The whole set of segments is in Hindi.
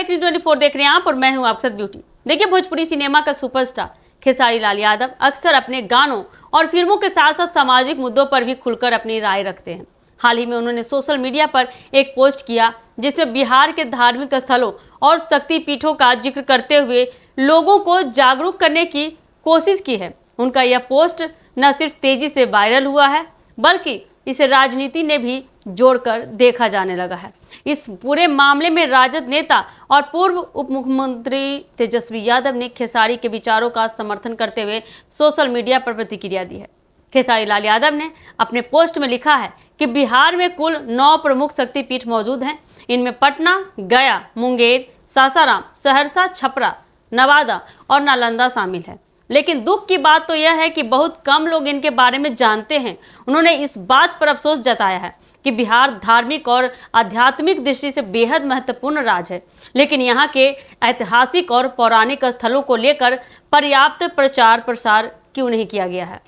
एक न्यूज़ 24 देख रहे हैं आप और मैं हूं अक्षत ब्यूटी। देखिए, भोजपुरी सिनेमा का सुपरस्टार खेसारी लाल यादव अक्सर अपने गानों और फिल्मों के साथ साथ सामाजिक मुद्दों पर भी खुलकर अपनी राय रखते हैं। हाल ही में उन्होंने सोशल मीडिया पर एक पोस्ट किया जिसमें बिहार के धार्मिक स्थलों और शक्तिपीठों का जिक्र करते हुए लोगों को जागरूक करने की कोशिश की है। उनका यह पोस्ट न सिर्फ तेजी से वायरल हुआ है बल्कि इसे राजनीति ने भी जोड़कर देखा जाने लगा है। इस पूरे मामले में राजद नेता और पूर्व उप मुख्यमंत्री तेजस्वी यादव ने खेसारी के विचारों का समर्थन करते हुए सोशल मीडिया पर प्रतिक्रिया दी है। खेसारी लाल यादव ने अपने पोस्ट में लिखा है कि बिहार में कुल 9 प्रमुख शक्तिपीठ मौजूद हैं। इनमें पटना, गया, मुंगेर, सासाराम, सहरसा, छपरा, नवादा और नालंदा शामिल है। लेकिन दुख की बात तो यह है कि बहुत कम लोग इनके बारे में जानते हैं। उन्होंने इस बात पर अफसोस जताया है कि बिहार धार्मिक और आध्यात्मिक दृष्टि से बेहद महत्वपूर्ण राज्य है, लेकिन यहाँ के ऐतिहासिक और पौराणिक स्थलों को लेकर पर्याप्त प्रचार प्रसार क्यों नहीं किया गया है।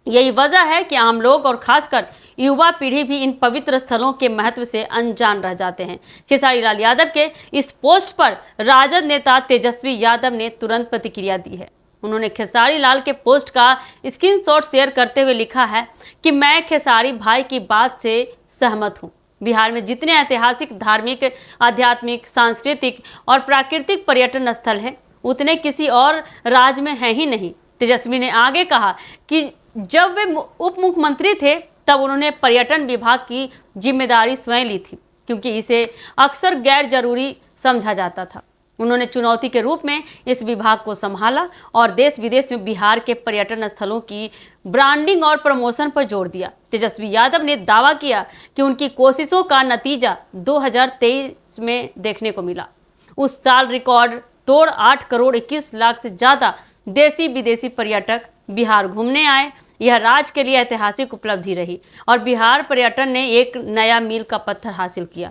यही वजह है कि आम लोग और खासकर युवा पीढ़ी भी इन पवित्र स्थलों के महत्व से अनजान रह जाते हैं। खेसारी लाल यादव के इस पोस्ट पर राजद नेता तेजस्वी यादव ने तुरंत प्रतिक्रिया दी है। उन्होंने खेसारी लाल के पोस्ट का स्क्रीनशॉट शेयर करते हुए लिखा है कि मैं खेसारी भाई की बात से सहमत हूँ। बिहार में जितने ऐतिहासिक, धार्मिक, आध्यात्मिक, सांस्कृतिक और प्राकृतिक पर्यटन स्थल हैं उतने किसी और राज्य में हैं ही नहीं। तेजस्वी ने आगे कहा कि जब वे उप मुख्यमंत्री थे तब उन्होंने पर्यटन विभाग की जिम्मेदारी स्वयं ली थी, क्योंकि इसे अक्सर गैर जरूरी समझा जाता था। उन्होंने चुनौती के रूप में इस विभाग को संभाला और देश विदेश में बिहार के पर्यटन स्थलों की ब्रांडिंग और प्रमोशन पर जोर दिया। तेजस्वी यादव ने दावा किया कि उनकी कोशिशों का नतीजा 2023 में देखने को मिला। उस साल रिकॉर्ड तोड़ 8 करोड़ 21 लाख से ज़्यादा देसी विदेशी पर्यटक बिहार घूमने आए। यह राज्य के लिए ऐतिहासिक उपलब्धि रही और बिहार पर्यटन ने एक नया मील का पत्थर हासिल किया।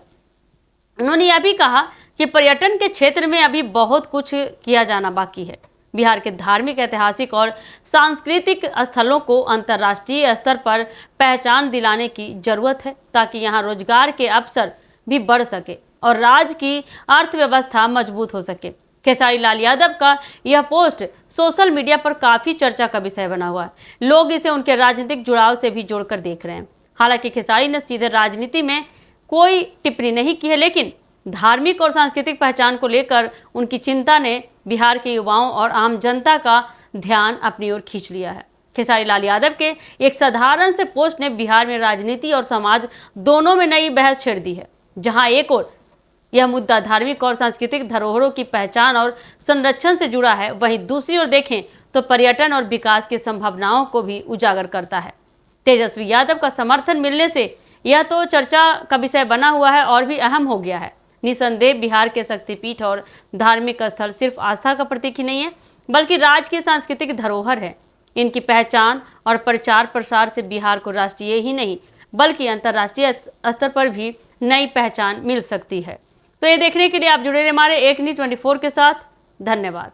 उन्होंने यह भी कहा कि पर्यटन के क्षेत्र में अभी बहुत कुछ किया जाना बाकी है। बिहार के धार्मिक, ऐतिहासिक और सांस्कृतिक स्थलों को अंतर्राष्ट्रीय स्तर पर पहचान दिलाने की जरूरत है ताकि यहाँ रोजगार के अवसर भी बढ़ सके और राज्य की अर्थव्यवस्था मजबूत हो सके। खेसारी लाल यादव का यह पोस्ट सोशल मीडिया पर काफी चर्चा का विषय बना हुआ है। लोग इसे उनके राजनीतिक जुड़ाव से भी जोड़कर देख रहे हैं। हालांकि खेसारी ने सीधे राजनीति में कोई टिप्पणी नहीं की है, लेकिन धार्मिक और सांस्कृतिक पहचान को लेकर उनकी चिंता ने बिहार के युवाओं और आम जनता का ध्यान अपनी ओर खींच लिया है। खेसारी लाल यादव के एक साधारण से पोस्ट ने बिहार में राजनीति और समाज दोनों में नई बहस छेड़ दी है। जहां एक ओर यह मुद्दा धार्मिक और सांस्कृतिक धरोहरों की पहचान और संरक्षण से जुड़ा है, वहीं दूसरी ओर देखें तो पर्यटन और विकास की संभावनाओं को भी उजागर करता है। तेजस्वी यादव का समर्थन मिलने से यह तो चर्चा का विषय बना हुआ है और भी अहम हो गया है। निसंदेह बिहार के शक्तिपीठ और धार्मिक स्थल सिर्फ आस्था का प्रतीक ही नहीं है बल्कि राज्य की सांस्कृतिक धरोहर है। इनकी पहचान और प्रचार प्रसार से बिहार को राष्ट्रीय ही नहीं बल्कि अंतर्राष्ट्रीय स्तर पर भी नई पहचान मिल सकती है। तो ये देखने के लिए आप जुड़े रहे हमारे एक न्यूज़ 24 के साथ। धन्यवाद।